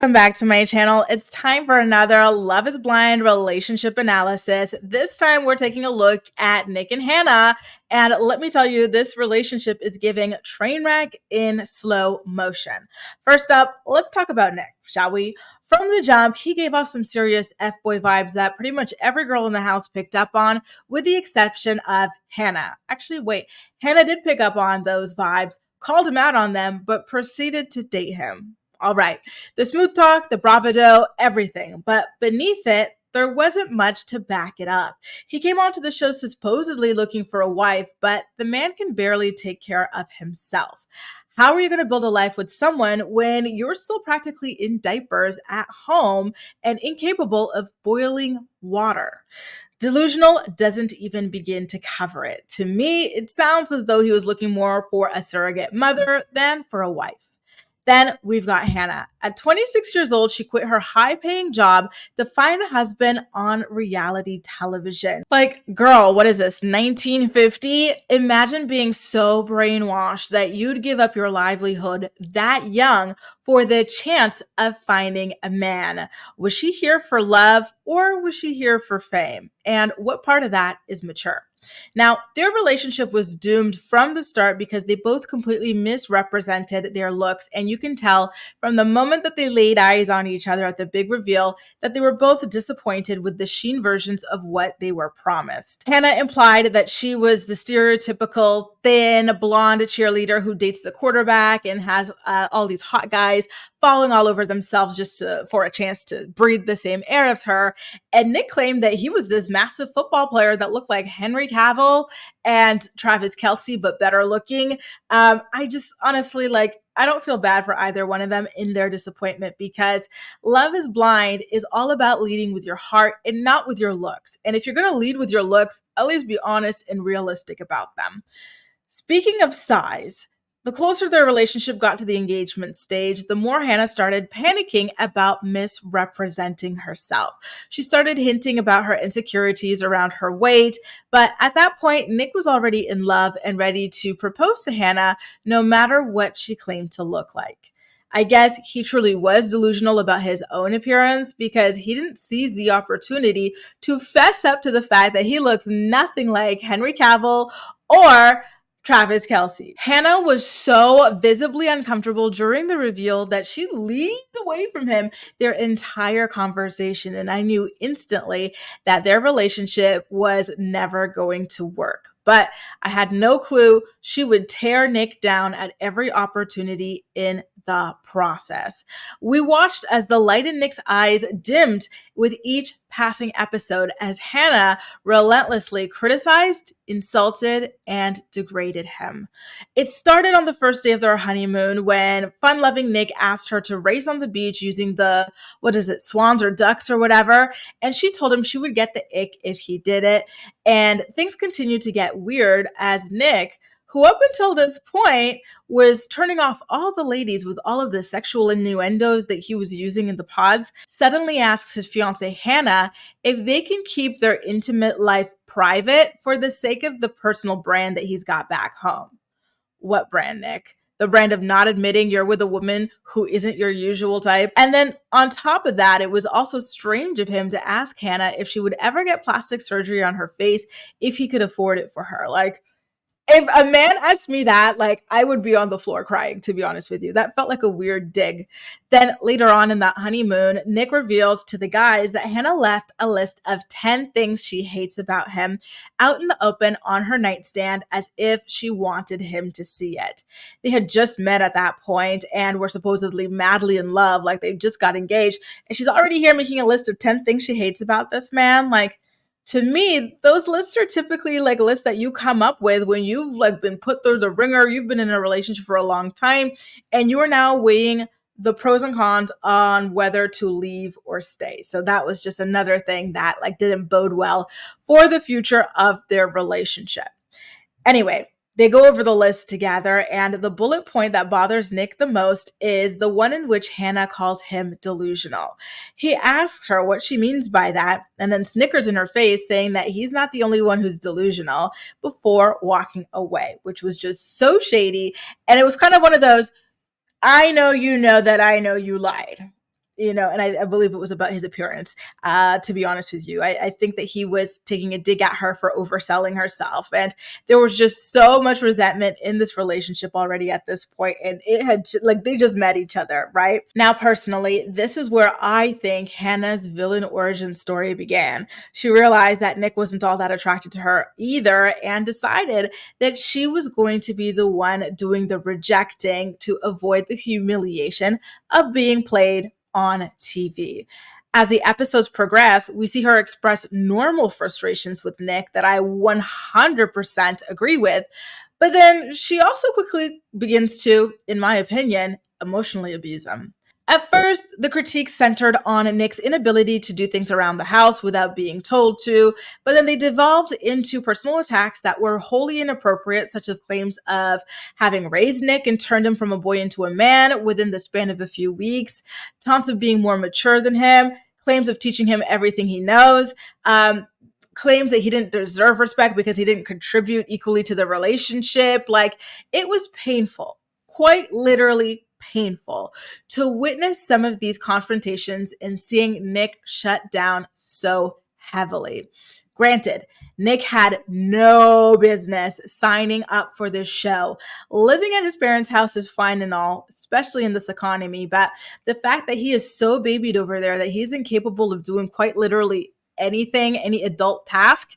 Welcome back to my channel. It's time for another Love is Blind relationship analysis. This time we're taking a look at Nick and Hannah. And let me tell you, this relationship is giving train wreck in slow motion. First up, let's talk about Nick, shall we? From the jump, he gave off some serious F-boy vibes that pretty much every girl in the house picked up on, with the exception of Hannah. Actually, wait, Hannah did pick up on those vibes, called him out on them, but proceeded to date him. All right. The smooth talk, the bravado, everything. But beneath it, there wasn't much to back it up. He came onto the show supposedly looking for a wife, but the man can barely take care of himself. How are you going to build a life with someone when you're still practically in diapers at home and incapable of boiling water? Delusional doesn't even begin to cover it. To me, it sounds as though he was looking more for a surrogate mother than for a wife. Then we've got Hannah. At 26 years old, she quit her high-paying job to find a husband on reality television. Like, girl, what is this, 1950? Imagine being so brainwashed that you'd give up your livelihood that young for the chance of finding a man. Was she here for love or was she here for fame? And what part of that is mature? Now, their relationship was doomed from the start because they both completely misrepresented their looks, and you can tell from the moment that they laid eyes on each other at the big reveal that they were both disappointed with the sheen versions of what they were promised. Hannah implied that she was the stereotypical thin, blonde cheerleader who dates the quarterback and has all these hot guys falling all over themselves just for a chance to breathe the same air as her. And Nick claimed that he was this massive football player that looked like Henry Cavill and Travis Kelce, but better looking. I just honestly, I don't feel bad for either one of them in their disappointment, because Love is Blind is all about leading with your heart and not with your looks. And if you're going to lead with your looks, at least be honest and realistic about them. Speaking of size, the closer their relationship got to the engagement stage, the more Hannah started panicking about misrepresenting herself. She started hinting about her insecurities around her weight, but at that point, Nick was already in love and ready to propose to Hannah no matter what she claimed to look like. I guess he truly was delusional about his own appearance because he didn't seize the opportunity to fess up to the fact that he looks nothing like Henry Cavill or Travis Kelce. Hannah was so visibly uncomfortable during the reveal that she leaned away from him their entire conversation, and I knew instantly that their relationship was never going to work. But I had no clue she would tear Nick down at every opportunity in the process. We watched as the light in Nick's eyes dimmed with each passing episode as Hannah relentlessly criticized, insulted, and degraded him. It started on the first day of their honeymoon when fun-loving Nick asked her to race on the beach using the, swans or ducks or whatever, and she told him she would get the ick if he did it. And things continued to get weird as Nick, who up until this point was turning off all the ladies with all of the sexual innuendos that he was using in the pods, suddenly asks his fiancée Hannah if they can keep their intimate life private for the sake of the personal brand that he's got back home. What brand, Nick? The brand of not admitting you're with a woman who isn't your usual type. And then on top of that, it was also strange of him to ask Hannah if she would ever get plastic surgery on her face if he could afford it for her. If a man asked me that, I would be on the floor crying, to be honest with you. That felt like a weird dig. Then later on in that honeymoon, Nick reveals to the guys that Hannah left a list of 10 things she hates about him out in the open on her nightstand as if she wanted him to see it. They had just met at that point and were supposedly madly in love, like they just got engaged. And she's already here making a list of 10 things she hates about this man. To me, those lists are typically lists that you come up with when you've been put through the ringer, you've been in a relationship for a long time, and you are now weighing the pros and cons on whether to leave or stay. So that was just another thing that didn't bode well for the future of their relationship. Anyway, they go over the list together, and the bullet point that bothers Nick the most is the one in which Hannah calls him delusional. He asks her what she means by that, and then snickers in her face, saying that he's not the only one who's delusional, before walking away, which was just so shady. And it was kind of one of those, I know you know that I know you lied. and I believe it was about his appearance. To be honest with you, I think that he was taking a dig at her for overselling herself, and there was just so much resentment in this relationship already at this point, and it had like they just met each other, right? Now, personally, this is where I think Hannah's villain origin story began. She realized that Nick wasn't all that attracted to her either, and decided that she was going to be the one doing the rejecting to avoid the humiliation of being played on TV. As the episodes progress, we see her express normal frustrations with Nick that I 100% agree with. But then she also quickly begins to, in my opinion, emotionally abuse him. At first, the critiques centered on Nick's inability to do things around the house without being told to, but then they devolved into personal attacks that were wholly inappropriate, such as claims of having raised Nick and turned him from a boy into a man within the span of a few weeks, taunts of being more mature than him, claims of teaching him everything he knows, claims that he didn't deserve respect because he didn't contribute equally to the relationship. Like, it was painful, quite literally painful to witness some of these confrontations and seeing Nick shut down so heavily. Granted, Nick had no business signing up for this show. Living at his parents' house is fine and all, especially in this economy, but the fact that he is so babied over there that he's incapable of doing quite literally anything, any adult task,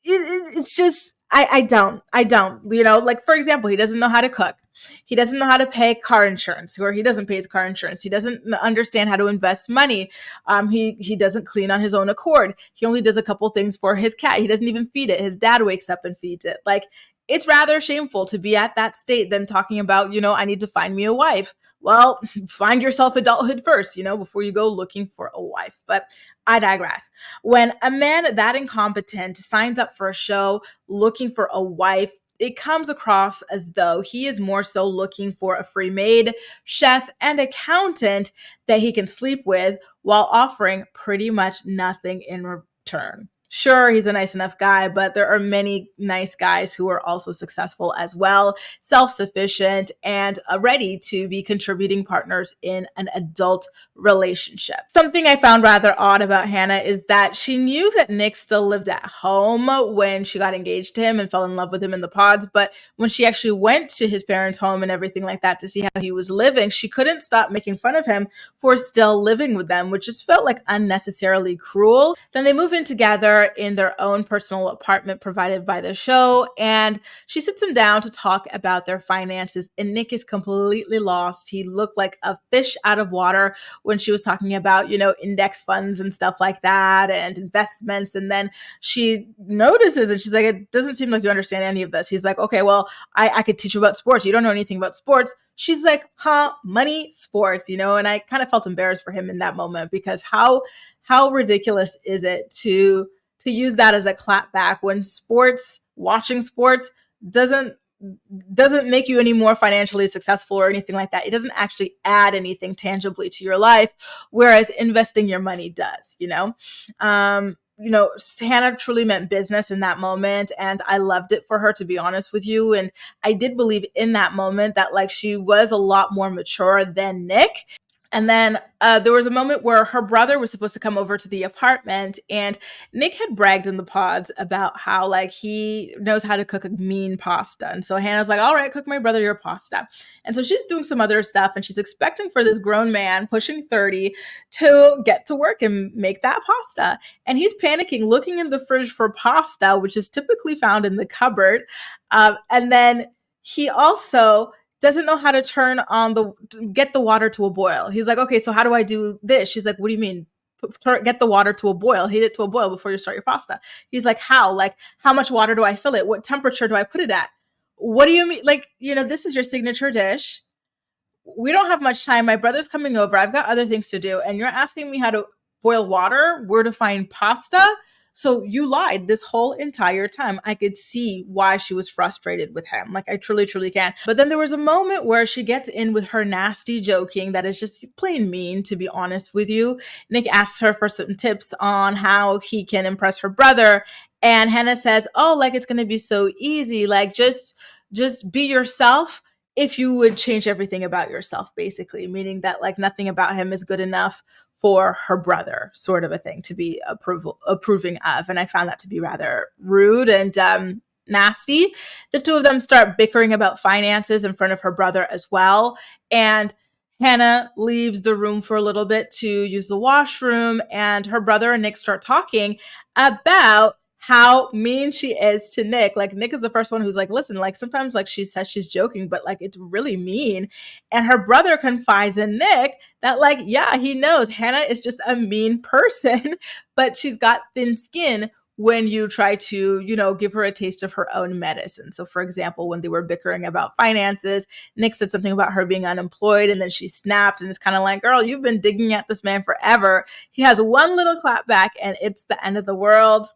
it's just, I don't, like, for example, he doesn't know how to cook. He doesn't know how to pay car insurance, or he doesn't pay his car insurance. He doesn't understand how to invest money. He doesn't clean on his own accord. He only does a couple things for his cat. He doesn't even feed it. His dad wakes up and feeds it. Like, it's rather shameful to be at that state than talking about, I need to find me a wife. Well, find yourself adulthood first, before you go looking for a wife. But I digress. When a man that incompetent signs up for a show looking for a wife, it comes across as though he is more so looking for a free maid, chef, and accountant that he can sleep with while offering pretty much nothing in return. Sure, he's a nice enough guy, but there are many nice guys who are also successful as well, self-sufficient, and ready to be contributing partners in an adult relationship. Something I found rather odd about Hannah is that she knew that Nick still lived at home when she got engaged to him and fell in love with him in the pods, but when she actually went to his parents' home and everything like that to see how he was living, she couldn't stop making fun of him for still living with them, which just felt like unnecessarily cruel. Then they move in together in their own personal apartment provided by the show, and she sits him down to talk about their finances, and Nick is completely lost. He looked like a fish out of water when she was talking about, index funds and stuff like that and investments. And then she notices and she's like, it doesn't seem like you understand any of this. He's like, okay, well, I could teach you about sports. You don't know anything about sports. She's like, money, sports, and I kind of felt embarrassed for him in that moment, because how ridiculous is it to use that as a clapback when watching sports doesn't make you any more financially successful or anything like that. It doesn't actually add anything tangibly to your life, whereas investing your money does, Hannah truly meant business in that moment, and I loved it for her, to be honest with you. And I did believe in that moment that, like, she was a lot more mature than Nick. And then there was a moment where her brother was supposed to come over to the apartment, and Nick had bragged in the pods about how, like, he knows how to cook a mean pasta. And so Hannah's like, all right, cook my brother your pasta. And so she's doing some other stuff, and she's expecting for this grown man pushing 30 to get to work and make that pasta. And he's panicking, looking in the fridge for pasta, which is typically found in the cupboard. And then he also doesn't know how to get the water to a boil. He's like, okay, so how do I do this? She's like, what do you mean? Get the water to a boil, heat it to a boil before you start your pasta. He's like, how? Like, how much water do I fill it? What temperature do I put it at? What do you mean? Like, this is your signature dish. We don't have much time. My brother's coming over. I've got other things to do. And you're asking me how to boil water, where to find pasta? So you lied this whole entire time. I could see why she was frustrated with him. Like, I truly, truly can. But then there was a moment where she gets in with her nasty joking that is just plain mean, to be honest with you. Nick asks her for some tips on how he can impress her brother. And Hannah says, oh, like, it's going to be so easy. Like, just be yourself if you would change everything about yourself, basically, meaning that like nothing about him is good enough for her brother, sort of a thing to be approving of. And I found that to be rather rude and nasty. The two of them start bickering about finances in front of her brother as well. And Hannah leaves the room for a little bit to use the washroom, and her brother and Nick start talking about how mean she is to Nick. Like Nick is the first one who's like, listen, like sometimes like she says she's joking, but like it's really mean. And her brother confides in Nick that like, yeah, he knows Hannah is just a mean person, but she's got thin skin when you try to, give her a taste of her own medicine. So for example, when they were bickering about finances, Nick said something about her being unemployed, and then she snapped, and it's kind of like, girl, you've been digging at this man forever. He has one little clap back and it's the end of the world.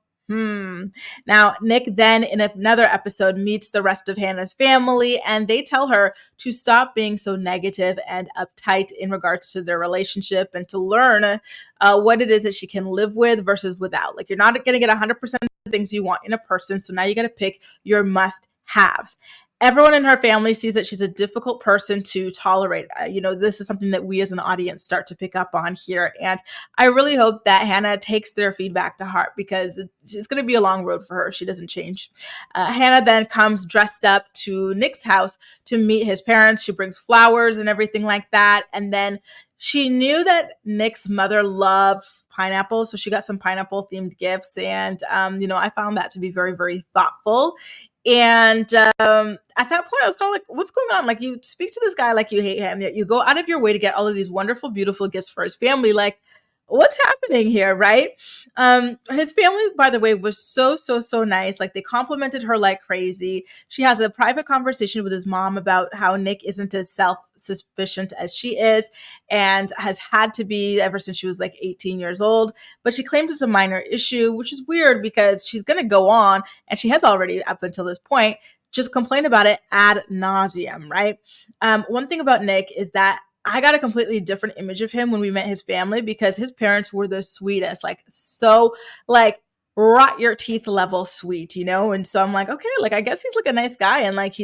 Now, Nick then in another episode meets the rest of Hannah's family, and they tell her to stop being so negative and uptight in regards to their relationship, and to learn what it is that she can live with versus without. Like, you're not going to get 100% of the things you want in a person. So now you got to pick your must haves. Everyone in her family sees that she's a difficult person to tolerate. This is something that we as an audience start to pick up on here. And I really hope that Hannah takes their feedback to heart, because it's going to be a long road for her if she doesn't change. Hannah then comes dressed up to Nick's house to meet his parents. She brings flowers and everything like that. And then she knew that Nick's mother loved pineapple, so she got some pineapple themed gifts. And, I found that to be very, very thoughtful. And at that point, I was kind of like, what's going on? Like, you speak to this guy like you hate him, yet you go out of your way to get all of these wonderful, beautiful gifts for his family. Like, what's happening here, right? His family, by the way, was so, so, so nice. Like, they complimented her like crazy. She has a private conversation with his mom about how Nick isn't as self-sufficient as she is, and has had to be ever since she was like 18 years old. But she claims it's a minor issue, which is weird because she's going to go on, and she has already up until this point just complained about it ad nauseum, right? One thing about Nick is that I got a completely different image of him when we met his family, because his parents were the sweetest, like so like rot your teeth level sweet, And so I'm like, okay, like I guess he's like a nice guy, and like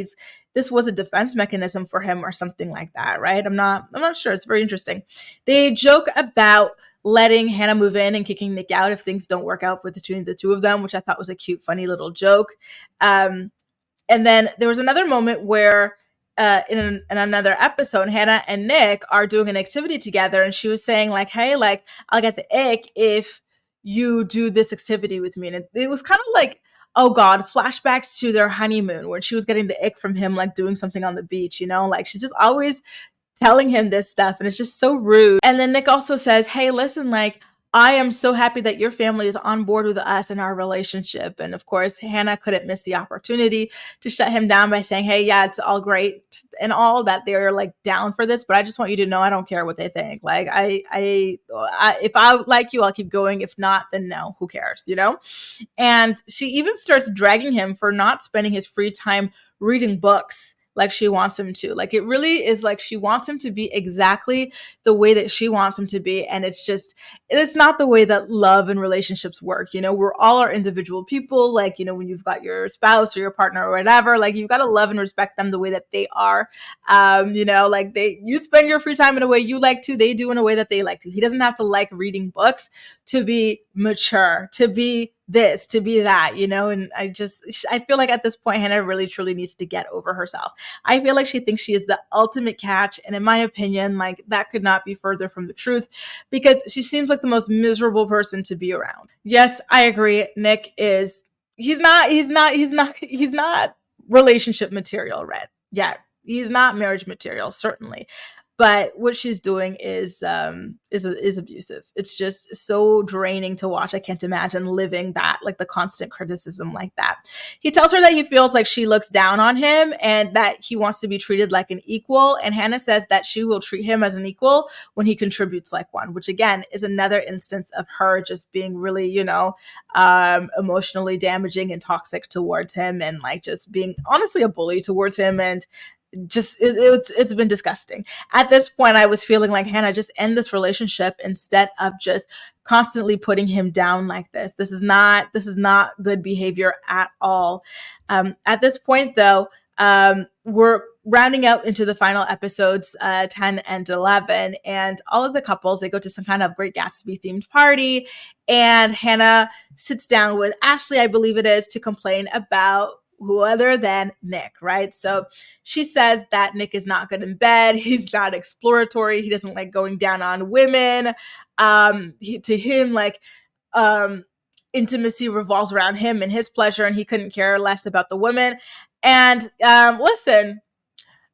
this was a defense mechanism for him or something like that, right? I'm not sure. It's very interesting. They joke about letting Hannah move in and kicking Nick out if things don't work out between the two of them, which I thought was a cute, funny little joke. And then there was another moment where in another episode, Hannah and Nick are doing an activity together, and she was saying like, hey, like I'll get the ick if you do this activity with me. And it was kind of like, oh God, flashbacks to their honeymoon when she was getting the ick from him, like doing something on the beach, like she's just always telling him this stuff, and it's just so rude. And then Nick also says, hey, listen, like I am so happy that your family is on board with us and our relationship. And of course, Hannah couldn't miss the opportunity to shut him down by saying, hey, yeah, it's all great and all that they're like down for this, but I just want you to know I don't care what they think. Like I if I like you, I'll keep going. If not, then no, who cares, And she even starts dragging him for not spending his free time reading books like she wants him to. Like, it really is like she wants him to be exactly the way that she wants him to be. And it's not the way that love and relationships work. We're all our individual people. Like, when you've got your spouse or your partner or whatever, like you've got to love and respect them the way that they are. Like you spend your free time in a way you like to, they do in a way that they like to. He doesn't have to like reading books to be mature, to be this, to be that, and I feel like at this point, Hannah really truly needs to get over herself. I feel like she thinks she is the ultimate catch. And in my opinion, like that could not be further from the truth, because she seems like the most miserable person to be around. Yes, I agree. Nick he's not relationship material, Red. Yeah. He's not marriage material, certainly. But what she's doing is abusive. It's just so draining to watch. I can't imagine living that, like the constant criticism like that. He tells her that he feels like she looks down on him and that he wants to be treated like an equal. And Hannah says that she will treat him as an equal when he contributes like one, which again is another instance of her just being really, emotionally damaging and toxic towards him, and like just being honestly a bully towards him. And just it's been disgusting. At this point, I was feeling like, Hannah, just end this relationship instead of just constantly putting him down like this. This is not good behavior at all. At this point, though, rounding out into the final episodes, 10 and 11, and all of the couples, they go to some kind of Great Gatsby themed party, and Hannah sits down with Ashley, I believe it is, to complain about who other than Nick, right? So she says that Nick is not good in bed. He's not exploratory. He doesn't like going down on women. To him, like, um, intimacy revolves around him and his pleasure, and he couldn't care less about the women. And listen,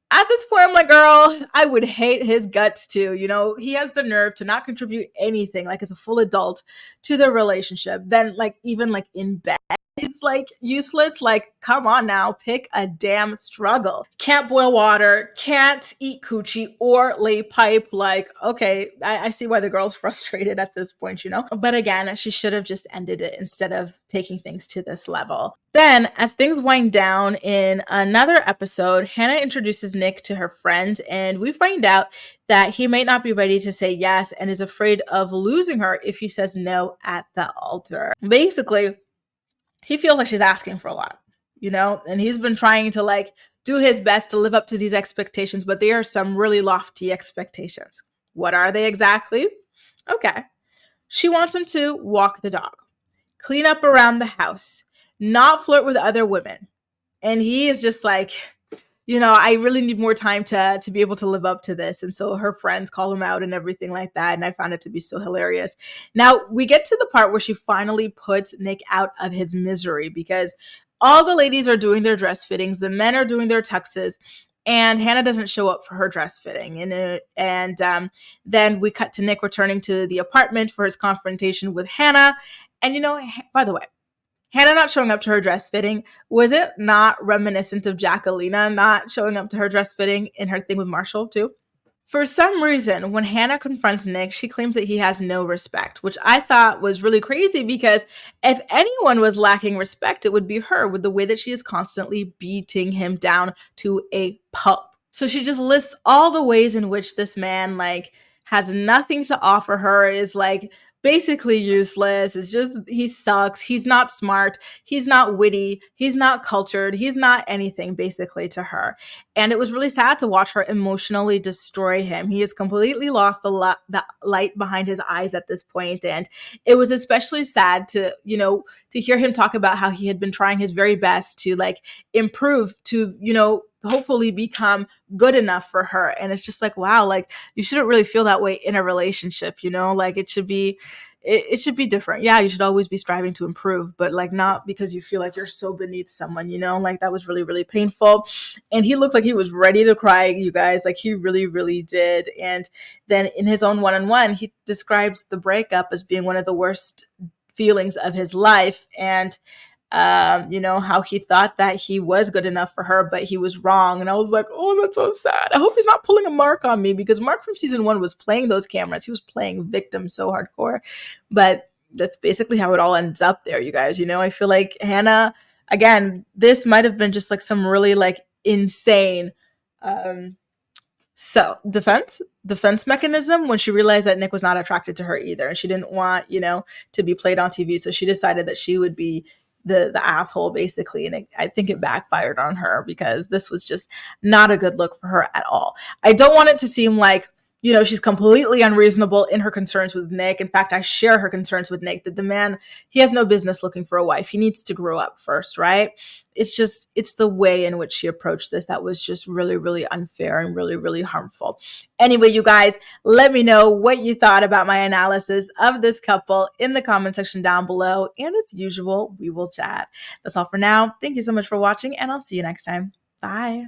at this point, I'm like, girl, I would hate his guts too. You know, he has the nerve to not contribute anything, like as a full adult, to the relationship. Then, like, even like in bed, he's like useless. Like, come on now, pick a damn struggle. Can't boil water, can't eat coochie or lay pipe. Like, okay, I see why the girl's frustrated at this point, you know? But again, she should have just ended it instead of taking things to this level. Then, as things wind down in another episode, Hannah introduces Nick to her friends, and we find out that he might not be ready to say yes and is afraid of losing her if he says no at the altar. Basically, he feels like she's asking for a lot, you know, and he's been trying to like do his best to live up to these expectations, but they are some really lofty expectations. What are they exactly? Okay. She wants him to walk the dog, clean up around the house, not flirt with other women. And he is just like, you know, I really need more time to be able to live up to this. And so her friends call him out and everything like that. And I found it to be so hilarious. Now we get to the part where she finally puts Nick out of his misery because all the ladies are doing their dress fittings. The men are doing their tuxes. And Hannah doesn't show up for her dress fitting. And then we cut to Nick returning to the apartment for his confrontation with Hannah. And, you know, by the way, Hannah not showing up to her dress fitting, was it not reminiscent of Jacquelina not showing up to her dress fitting in her thing with Marshall too? For some reason, when Hannah confronts Nick, she claims that he has no respect, which I thought was really crazy because if anyone was lacking respect, it would be her with the way that she is constantly beating him down to a pulp. So she just lists all the ways in which this man like has nothing to offer her, is like basically useless. It's just he sucks. He's not smart. He's not witty. He's not cultured. He's not anything basically to her. And it was really sad to watch her emotionally destroy him. He has completely lost the light behind his eyes at this point. And it was especially sad to, you know, to hear him talk about how he had been trying his very best to like improve, to, you know, hopefully become good enough for her. And it's just like, wow, like you shouldn't really feel that way in a relationship, you know, like it should be different. Yeah, you should always be striving to improve, but like not because you feel like you're so beneath someone, you know, like that was really, really painful. And he looked like he was ready to cry, you guys, like he really, really did. And then in his own one-on-one, he describes the breakup as being one of the worst feelings of his life. And you know, how he thought that he was good enough for her, but he was wrong. And I was like, oh, that's so sad. I hope he's not pulling a Mark on me, because Mark from season 1 was playing those cameras. He was playing victim so hardcore. But that's basically how it all ends up there, you guys. You know, I feel like Hannah, again, this might have been just like some really like insane defense mechanism when she realized that Nick was not attracted to her either. And she didn't want, you know, to be played on TV. So she decided that she would be the asshole basically. And I think it backfired on her because this was just not a good look for her at all. I don't want it to seem like, you know, she's completely unreasonable in her concerns with Nick. In fact, I share her concerns with Nick that the man, he has no business looking for a wife. He needs to grow up first, right? It's just, it's the way in which she approached this that was just really, really unfair and really, really harmful. Anyway, you guys, let me know what you thought about my analysis of this couple in the comment section down below. And as usual, we will chat. That's all for now. Thank you so much for watching, and I'll see you next time. Bye.